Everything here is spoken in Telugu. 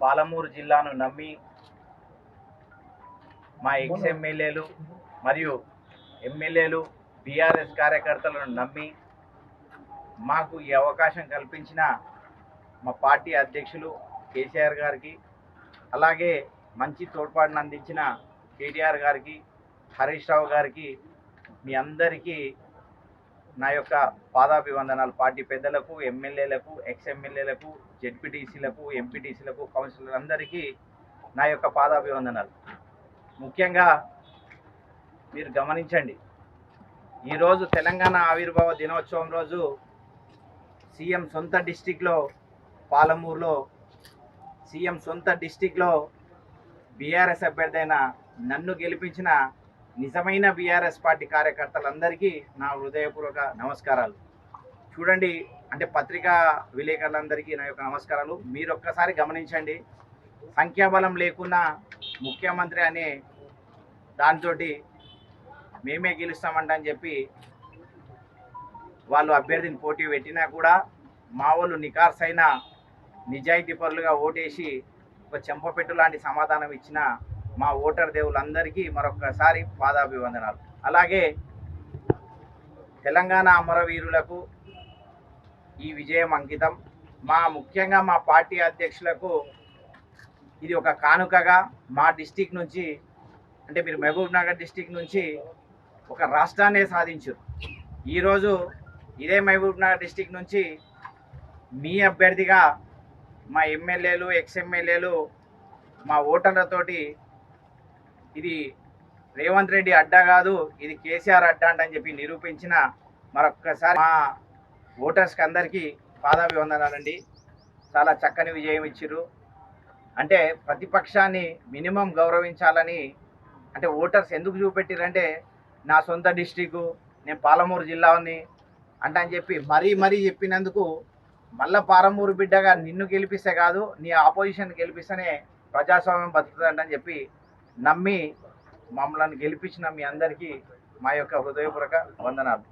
పాలమూరు జిల్లాను నమ్మి మా ఎక్స్ ఎమ్మెల్యేలు మరియు ఎమ్మెల్యేలు బీఆర్ఎస్ కార్యకర్తలను నమ్మి మాకు ఈ అవకాశం కల్పించిన మా పార్టీ అధ్యక్షులు కేసీఆర్ గారికి, అలాగే మంచి తోడ్పాటును అందించిన కేటీఆర్ గారికి, హరీష్ రావు గారికి, మీ అందరికీ నా యొక్క పాదాభివందనాలు. పార్టీ పెద్దలకు, ఎమ్మెల్యేలకు, ఎక్స్ ఎమ్మెల్యేలకు, జెడ్పీటీసీలకు, ఎంపీటీసీలకు, కౌన్సిలర్లందరికీ నా యొక్క పాదాభివందనాలు. ముఖ్యంగా మీరు గమనించండి, ఈరోజు తెలంగాణ ఆవిర్భావ దినోత్సవం రోజు సీఎం సొంత డిస్టిక్లో పాలమూరులో సీఎం సొంత డిస్టిక్లో బీఆర్ఎస్ అభ్యర్థి అయిన నన్ను గెలిపించిన నిజమైన బీఆర్ఎస్ పార్టీ కార్యకర్తలందరికీ నా హృదయపూర్వక నమస్కారాలు. చూడండి, అంటే పత్రికా విలేకరులందరికీ నా యొక్క నమస్కారాలు. మీరు ఒక్కసారి గమనించండి, సంఖ్యాబలం లేకున్నా ముఖ్యమంత్రి అనే దాంతో మేమే గెలుస్తామంటని చెప్పి వాళ్ళు అభ్యర్థిని పోటీ పెట్టినా కూడా మా వాళ్ళు నికార్సైన నిజాయితీ పరులుగా ఓటేసి ఒక చెంపపెట్టు లాంటి సమాధానం ఇచ్చిన మా ఓటర్ దేవులందరికీ మరొకసారి పాదాభివందనాలు. అలాగే తెలంగాణ అమరవీరులకు ఈ విజయం అంకితం. ముఖ్యంగా మా పార్టీ అధ్యక్షులకు ఇది ఒక కానుకగా మా డిస్టిక్ నుంచి, అంటే మీరు మహబూబ్ నగర్ డిస్టిక్ నుంచి ఒక రాష్ట్రాన్నే సాధించారు. ఈరోజు ఇదే మహబూబ్ నగర్ డిస్టిక్ నుంచి మీ అభ్యర్థిగా మా ఎమ్మెల్యేలు, ఎక్స్ ఎమ్మెల్యేలు, మా ఓటర్లతోటి ఇది రేవంత్ రెడ్డి అడ్డా కాదు, ఇది కేసీఆర్ అడ్డా అని చెప్పి నిరూపించిన మరొక్కసారి మా ఓటర్స్కి అందరికీ పాదాభివందనాలండి. చాలా చక్కని విజయం ఇచ్చిర్రు. అంటే ప్రతిపక్షాన్ని మినిమం గౌరవించాలని అంటే ఓటర్స్ ఎందుకు చూపెట్టిరంటే, నా సొంత డిస్టిక్, నేను పాలమూరు జిల్లాని అని చెప్పి మరీ చెప్పినందుకు మళ్ళీ పాలమూరు బిడ్డగా నిన్ను గెలిపిస్తే కాదు, నీ ఆపోజిషన్ గెలిపిస్తేనే ప్రజాస్వామ్యం బతుకుతుందని చెప్పి నమ్మి మమ్మల్ని గెలిపించిన మీ అందరికీ మా యొక్క హృదయపూర్వక వందనాలు.